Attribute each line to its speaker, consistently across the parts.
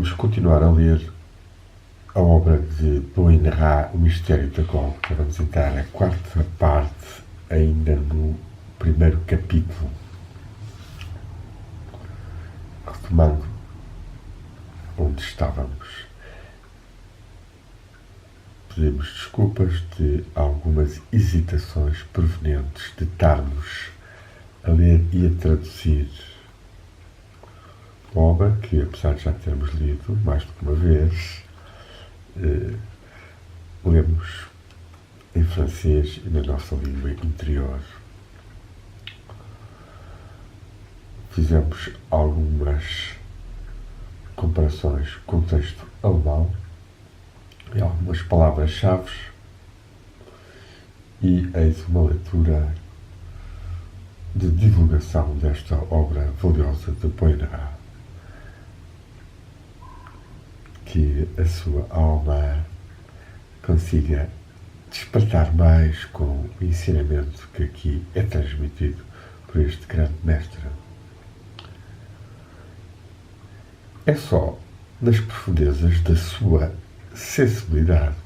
Speaker 1: Vamos continuar a ler a obra de Boin Ra, O Mistério da Gólgota. Vamos entrar na quarta parte, ainda no primeiro capítulo. Retomando onde estávamos. Pedimos desculpas de algumas hesitações provenientes de estarmos a ler e a traduzir a obra, que apesar de já termos lido mais do que uma vez, lemos em francês e na nossa língua interior. Fizemos algumas comparações com o texto alemão e algumas palavras-chave, e eis uma leitura de divulgação desta obra valiosa de Boin Ra, que a sua alma consiga despertar mais com o ensinamento que aqui é transmitido por este grande mestre. É só nas profundezas da sua sensibilidade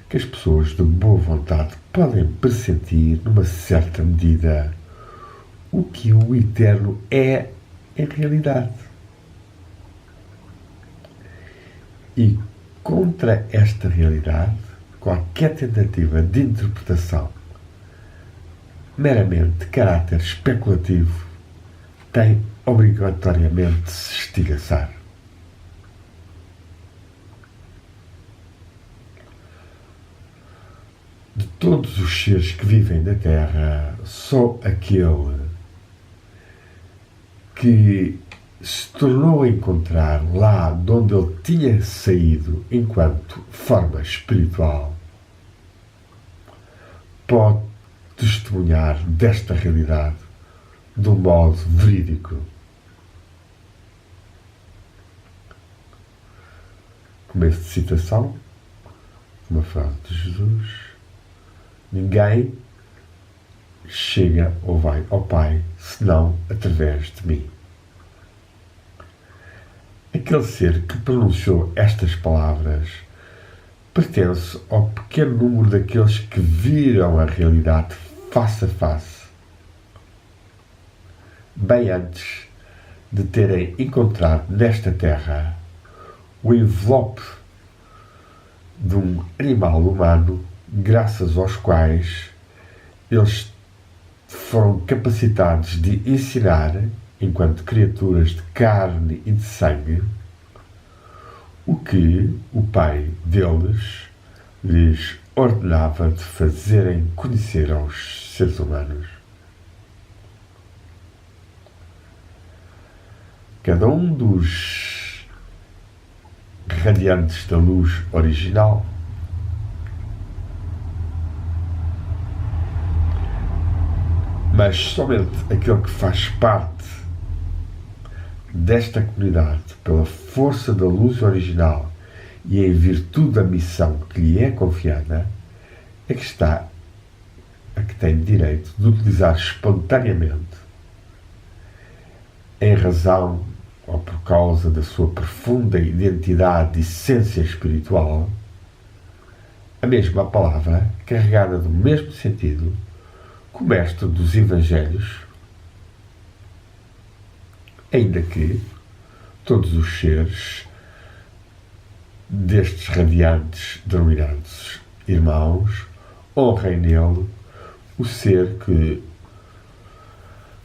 Speaker 1: que as pessoas de boa vontade podem pressentir, numa certa medida, o que o eterno é em realidade. E contra esta realidade, qualquer tentativa de interpretação meramente de caráter especulativo tem obrigatoriamente de se estilhaçar. De todos os seres que vivem na Terra, só aquele que se tornou a encontrar lá de onde ele tinha saído enquanto forma espiritual pode testemunhar desta realidade de um modo verídico. Começo de citação, uma frase de Jesus: ninguém chega ou vai ao Pai senão através de mim. Aquele ser que pronunciou estas palavras pertence ao pequeno número daqueles que viram a realidade face a face, bem antes de terem encontrado nesta terra o envelope de um animal humano, graças aos quais eles foram capacitados de ensinar, enquanto criaturas de carne e de sangue, o que o Pai deles lhes ordenava de fazerem conhecer aos seres humanos. Cada um dos radiantes da luz original mas somente aquele que faz parte desta comunidade pela força da luz original e em virtude da missão que lhe é confiada é que tem direito de utilizar espontaneamente, em razão ou por causa da sua profunda identidade e essência espiritual, a mesma palavra carregada do mesmo sentido que o mestre dos Evangelhos, ainda que todos os seres destes radiantes denominados irmãos honrem nele o ser que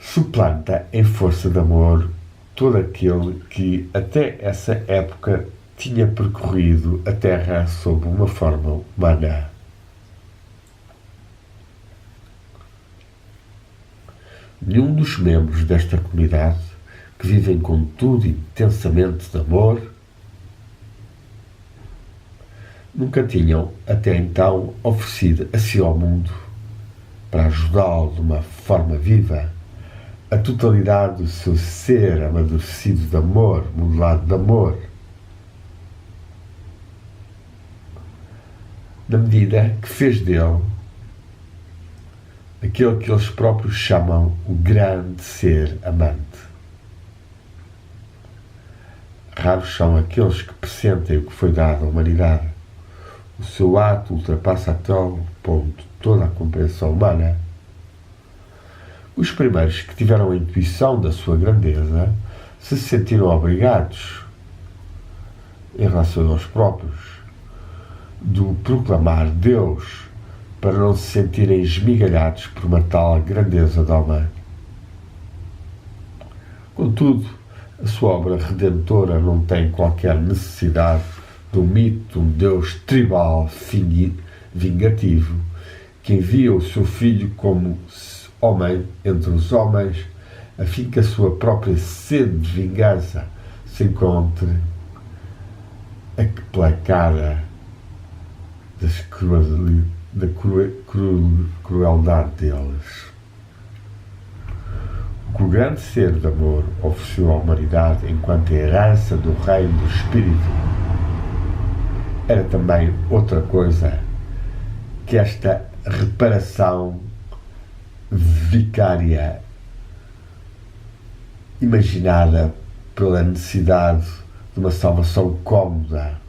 Speaker 1: suplanta em força de amor todo aquele que até essa época tinha percorrido a Terra sob uma forma humana. Nenhum dos membros desta comunidade, que vivem com tudo intensamente de amor, nunca tinham até então oferecido a si ao mundo, para ajudá-lo de uma forma viva, a totalidade do seu ser amadurecido de amor, modelado de amor, na medida que fez dele aquele que eles próprios chamam o grande ser amante. Raros são aqueles que pressentem o que foi dado à humanidade. O seu ato ultrapassa a tal ponto toda a compreensão humana. Os primeiros que tiveram a intuição da sua grandeza se sentiram obrigados, em relação aos próprios, de proclamar Deus para não se sentirem esmigalhados por uma tal grandeza de homem. Contudo, a sua obra redentora não tem qualquer necessidade de um mito de um Deus tribal vingativo que envia o seu Filho como homem entre os homens a fim que a sua própria sede de vingança se encontre pela cara da crueldade deles. O que o grande ser de amor ofereceu à humanidade enquanto herança do reino do Espírito era também outra coisa que esta reparação vicária imaginada pela necessidade de uma salvação cómoda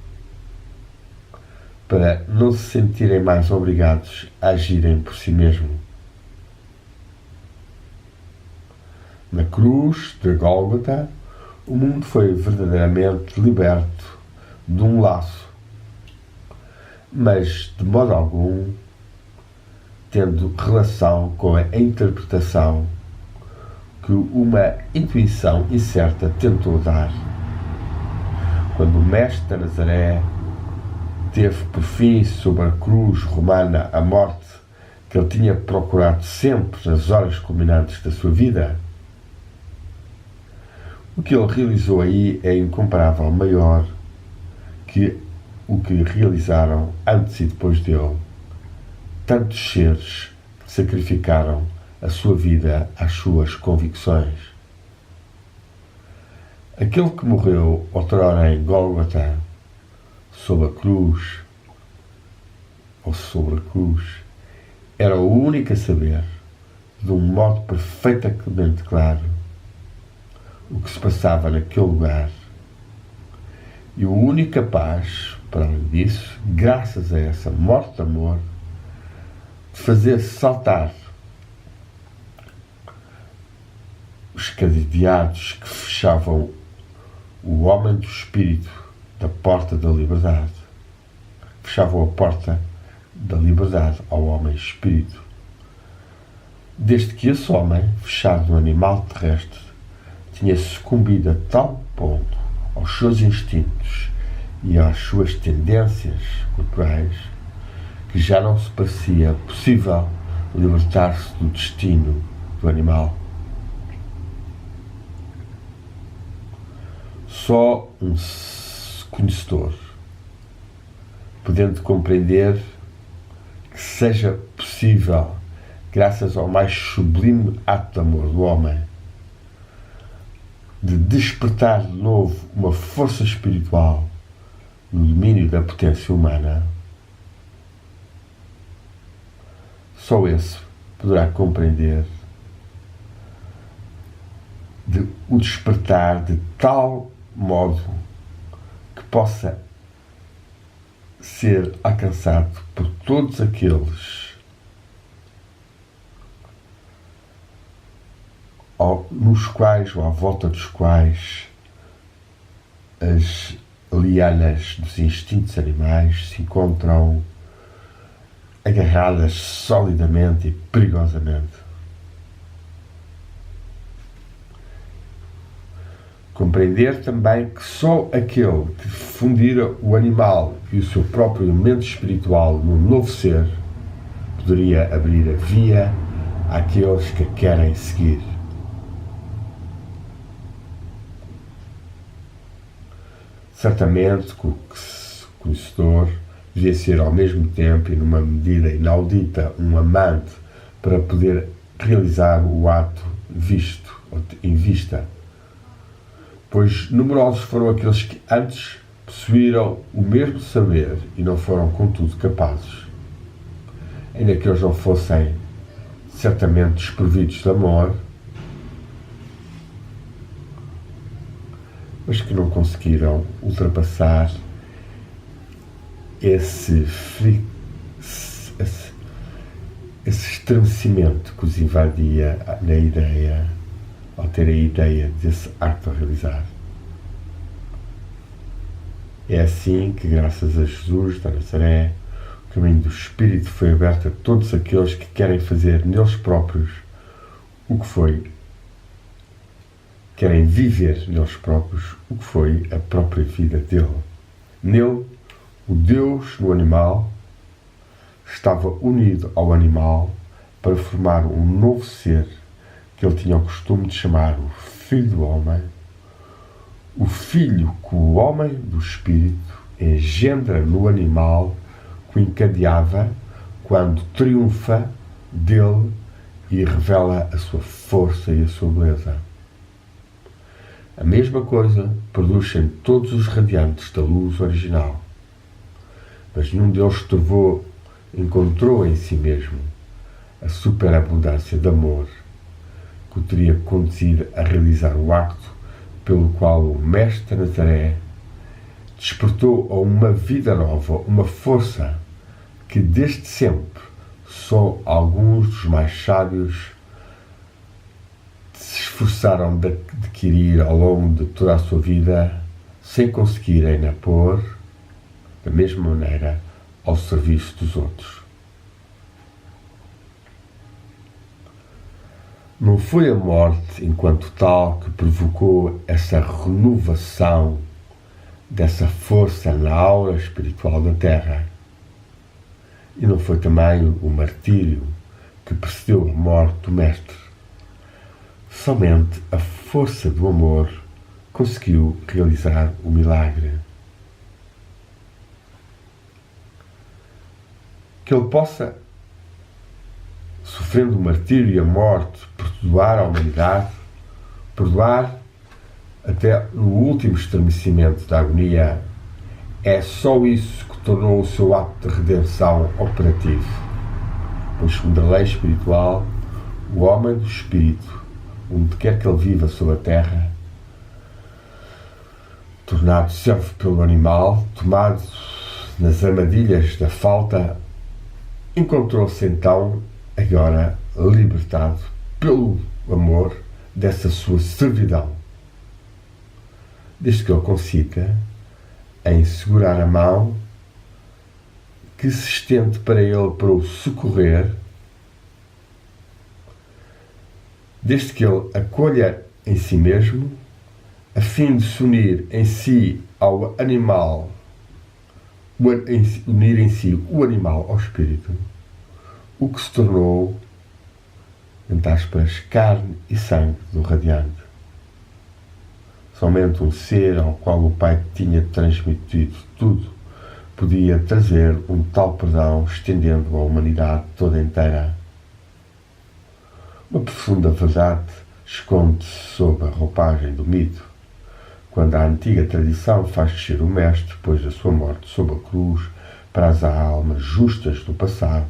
Speaker 1: para não se sentirem mais obrigados a agirem por si mesmos. Na cruz de Gólgota, o mundo foi verdadeiramente liberto de um laço, mas de modo algum tendo relação com a interpretação que uma intuição incerta tentou dar. Quando o Mestre da Nazaré teve por fim sobre a cruz romana a morte que ele tinha procurado sempre nas horas culminantes da sua vida, o que ele realizou aí é incomparável maior que o que realizaram antes e depois dele tantos seres que sacrificaram a sua vida às suas convicções. Aquele que morreu outrora em Gólgota, sob a cruz, ou sobre a cruz, era o único a saber, de um modo perfeitamente claro, o que se passava naquele lugar, e o único capaz, para além disso, graças a essa morte de amor, de fazer saltar os cadeados que fechavam o homem do espírito da porta da liberdade. Fechavam a porta da liberdade ao homem espírito. Desde que esse homem, fechado no animal terrestre, tinha sucumbido a tal ponto aos seus instintos e às suas tendências corporais que já não se parecia possível libertar-se do destino do animal. Só um conhecedor, podendo compreender que seja possível, graças ao mais sublime ato de amor do homem, de despertar de novo uma força espiritual no domínio da potência humana, só esse poderá compreender o despertar de tal modo que possa ser alcançado por todos aqueles nos quais ou à volta dos quais as lianas dos instintos animais se encontram agarradas solidamente e perigosamente. Compreender também que só aquele que fundira o animal e o seu próprio elemento espiritual no novo ser poderia abrir a via àqueles que querem seguir. Certamente que o conhecedor devia ser ao mesmo tempo e numa medida inaudita um amante para poder realizar o ato visto em vista, pois numerosos foram aqueles que antes possuíram o mesmo saber e não foram contudo capazes, ainda que eles não fossem certamente desprovidos de amor, mas que não conseguiram ultrapassar esse estremecimento que os invadia na ideia, ao ter a ideia desse acto a realizar. É assim que, graças a Jesus da Nazaré, o caminho do Espírito foi aberto a todos aqueles que querem fazer neles próprios o que foi, querem viver neles próprios o que foi a própria vida dele. Nele, o Deus no animal estava unido ao animal para formar um novo ser que ele tinha o costume de chamar o Filho do Homem, o Filho que o homem do Espírito engendra no animal que o encadeava quando triunfa dele e revela a sua força e a sua beleza. A mesma coisa produzem todos os radiantes da luz original, mas nenhum deles encontrou em si mesmo a superabundância de amor que o teria conduzido a realizar o acto pelo qual o Mestre Nazaré despertou a uma vida nova, uma força que desde sempre só alguns dos mais sábios se esforçaram de adquirir ao longo de toda a sua vida, sem conseguirem a pôr, da mesma maneira, ao serviço dos outros. Não foi a morte enquanto tal que provocou essa renovação dessa força na aura espiritual da Terra. E não foi também o martírio que precedeu a morte do Mestre. Somente a força do amor conseguiu realizar o milagre. Que ele possa, sofrendo o martírio e a morte, perdoar a humanidade, perdoar até no último estremecimento da agonia, é só isso que tornou o seu ato de redenção operativo. Pois, segundo a lei espiritual, o homem do Espírito, onde quer que ele viva sobre a terra, tornado servo pelo animal, tomado nas armadilhas da falta, encontrou-se então, agora, libertado pelo amor dessa sua servidão. Desde que ele consiga em segurar a mão que se estende para ele para o socorrer, desde que ele acolha em si mesmo, a fim de se unir em si ao animal, unir em si o animal ao espírito, o que se tornou, entre aspas, carne e sangue do radiante. Somente um ser ao qual o Pai tinha transmitido tudo podia trazer um tal perdão, estendendo a humanidade toda inteira. Uma profunda verdade esconde-se sob a roupagem do mito, quando a antiga tradição faz descer o Mestre, depois da sua morte sob a cruz, para as almas justas do passado.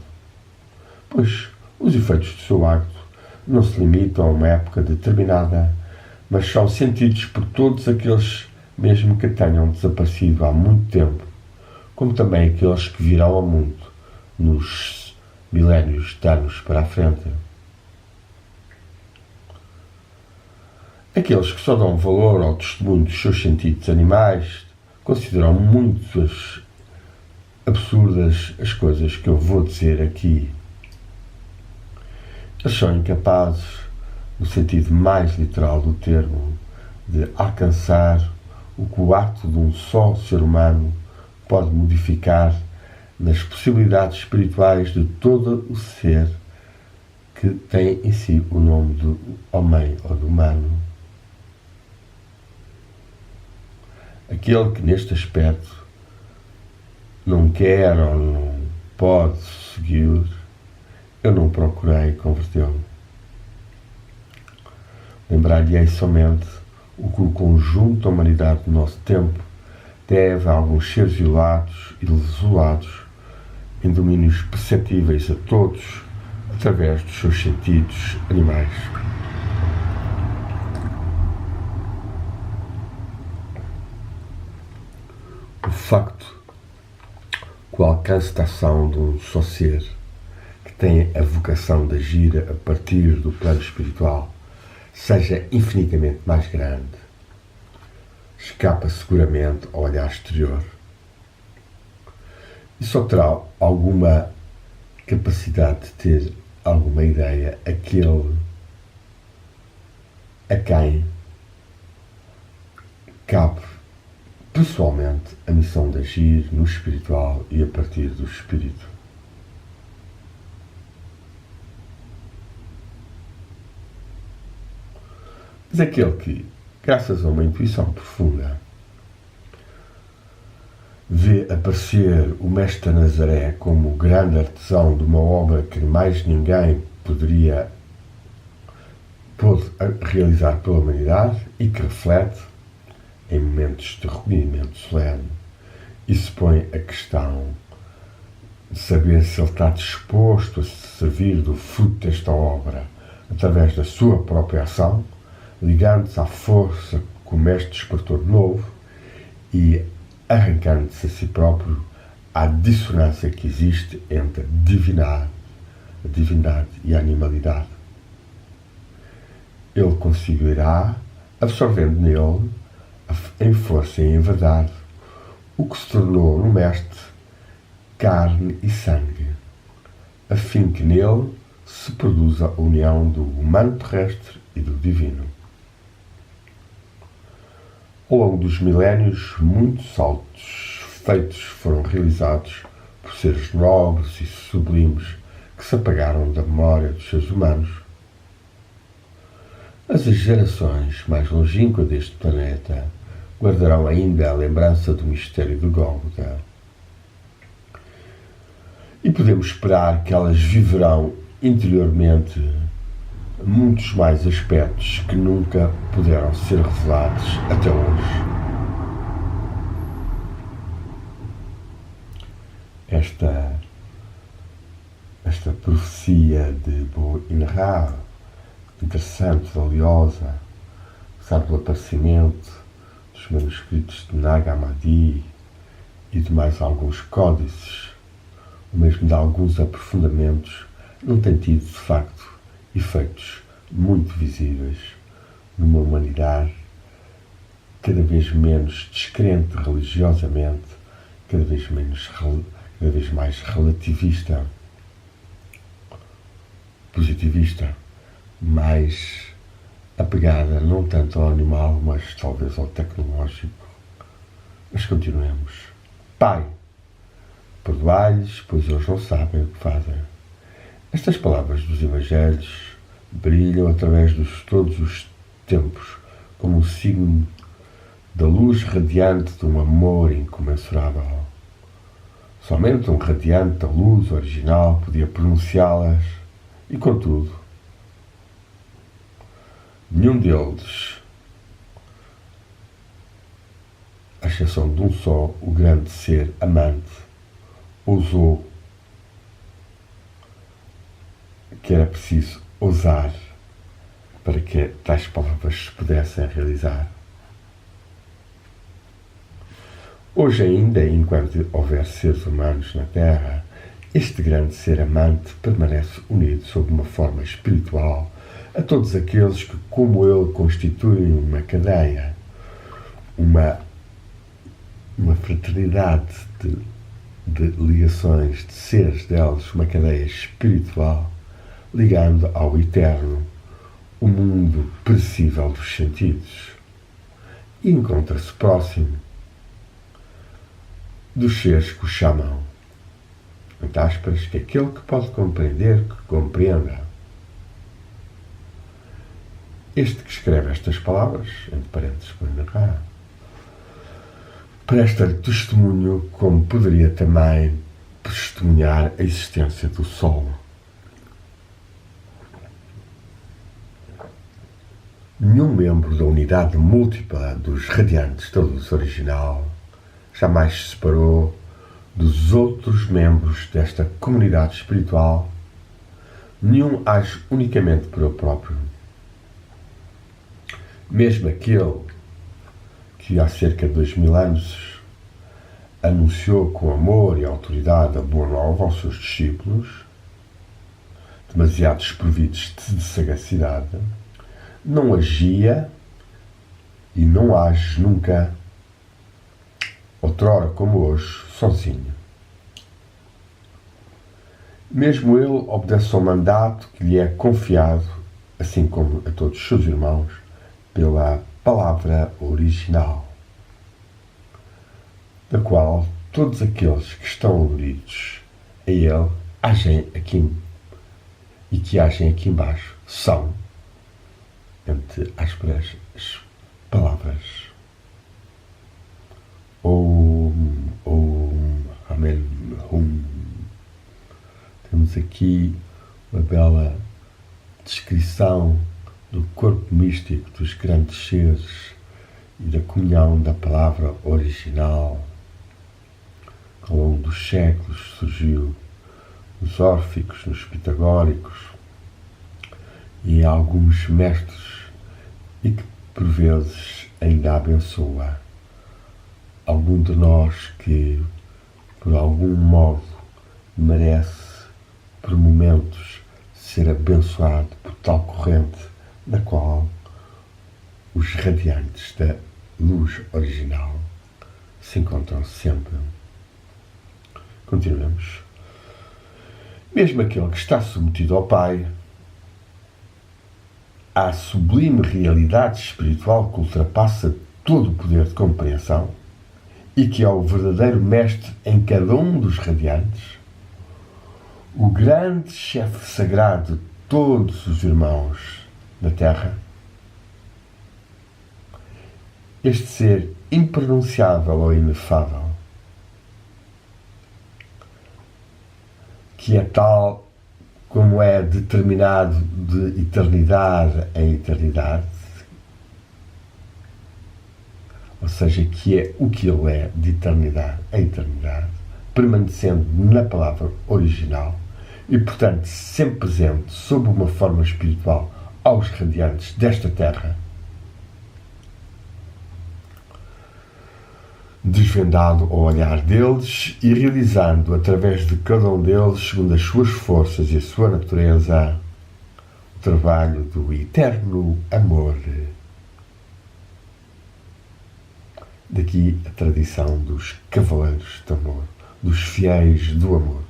Speaker 1: Pois os efeitos do seu acto não se limitam a uma época determinada, mas são sentidos por todos aqueles mesmo que tenham desaparecido há muito tempo, como também aqueles que virão ao mundo nos milénios de anos para a frente. Aqueles que só dão valor ao testemunho dos seus sentidos animais consideram muito absurdas as coisas que eu vou dizer aqui. Eles são incapazes, no sentido mais literal do termo, de alcançar o que o ato de um só ser humano pode modificar nas possibilidades espirituais de todo o ser que tem em si o nome do homem ou do humano. Aquele que neste aspecto não quer ou não pode seguir, eu não procurei convertê-lo. Lembrar-lhe-ei somente o que o conjunto da humanidade do nosso tempo deve a alguns seres violados e isolados em domínios perceptíveis a todos através dos seus sentidos animais. facto que o alcance da ação de um só ser que tem a vocação de agir a partir do plano espiritual seja infinitamente mais grande, escapa seguramente ao olhar exterior. E só terá alguma capacidade de ter alguma ideia aquele a quem cabe pessoalmente a missão de agir no espiritual e a partir do espírito. Mas aquele que, graças a uma intuição profunda, vê aparecer o Mestre Nazaré como o grande artesão de uma obra que mais ninguém pôde realizar pela humanidade e que reflete, em momentos de recolhimento solene, e se põe a questão de saber se ele está disposto a se servir do fruto desta obra através da sua própria ação, ligando-se à força que o Mestre despertou de novo e arrancando-se a si próprio à dissonância que existe entre a divindade e a animalidade. Ele conseguirá, absorvendo nele, em força e em verdade, o que se tornou no Mestre carne e sangue, a fim que nele se produza a união do humano terrestre e do divino. Ao longo dos milénios, muitos altos feitos foram realizados por seres nobres e sublimes que se apagaram da memória dos seres humanos. Mas as gerações mais longínquas deste planeta guardarão ainda a lembrança do mistério do Gólgota. E podemos esperar que elas viverão interiormente muitos mais aspectos que nunca puderam ser revelados até hoje. Esta profecia de Bo-in-Ra, interessante, valiosa, sabe do aparecimento dos manuscritos de Nag Hammadi e de mais alguns códices, ou mesmo de alguns aprofundamentos, não tem tido, de facto, efeitos muito visíveis numa humanidade cada vez menos descrente religiosamente, cada vez mais relativista, positivista, mais apegada não tanto ao animal, mas talvez ao tecnológico. Mas continuemos. Pai, perdoai-lhes, pois eles não sabem o que fazem. Estas palavras dos Evangelhos brilham através de todos os tempos como um signo da luz radiante de um amor incomensurável. Somente um radiante da luz original podia pronunciá-las e, contudo, nenhum deles, à exceção de um só, o grande ser amante, ousou que era preciso ousar para que tais palavras se pudessem realizar. Hoje ainda, enquanto houver seres humanos na Terra, este grande ser amante permanece unido sob uma forma espiritual a todos aqueles que, como ele, constituem uma cadeia, uma fraternidade de ligações, de seres deles, uma cadeia espiritual, ligando ao eterno o mundo perecível dos sentidos, e encontra-se próximo dos seres que o chamam, entre aspas, que aquele que pode compreender, que compreenda. Este que escreve estas palavras, entre parênteses, Bo-in-Ra, presta-lhe testemunho como poderia também testemunhar a existência do Sol. Nenhum membro da unidade múltipla dos radiantes da luz original jamais se separou dos outros membros desta comunidade espiritual. Nenhum age unicamente por ele próprio. Mesmo aquele que há cerca de 2000 anos anunciou com amor e autoridade a boa nova aos seus discípulos, demasiado desprovidos de sagacidade, não agia e não age nunca, outrora como hoje, sozinho. Mesmo ele obedece ao mandato que lhe é confiado, assim como a todos os seus irmãos, pela palavra original, da qual todos aqueles que estão aderidos a ele agem aqui e que agem aqui embaixo são, entre aspas, as palavras Amém, Temos aqui uma bela descrição do corpo místico dos grandes seres e da comunhão da palavra original. Ao longo dos séculos surgiu nos órficos, nos pitagóricos e alguns mestres, e que por vezes ainda abençoa algum de nós que por algum modo merece por momentos ser abençoado por tal corrente na qual os radiantes da luz original se encontram sempre. Continuemos. Mesmo aquele que está submetido ao Pai, à sublime realidade espiritual que ultrapassa todo o poder de compreensão e que é o verdadeiro mestre em cada um dos radiantes, o grande chefe sagrado de todos os irmãos da Terra, este ser impronunciável ou inefável, que é tal como é determinado de eternidade em eternidade, ou seja, que é o que ele é de eternidade em eternidade, permanecendo na palavra original e, portanto, sempre presente sob uma forma espiritual aos radiantes desta Terra, desvendado ao olhar deles e realizando através de cada um deles, segundo as suas forças e a sua natureza, o trabalho do eterno amor. Daqui a tradição dos cavaleiros do amor, dos fiéis do amor,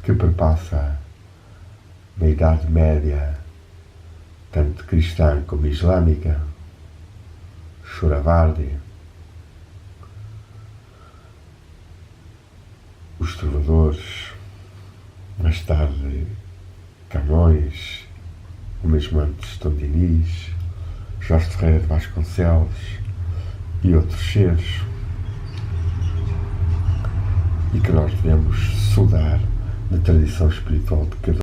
Speaker 1: que perpassa na Idade Média, tanto cristã como islâmica, Sohrawardi, os trovadores, mais tarde Camões, o mesmo antes Tom Diniz, Jorge Ferreira de Vasconcelos e outros seres, e que nós devemos saudar na tradição espiritual de cada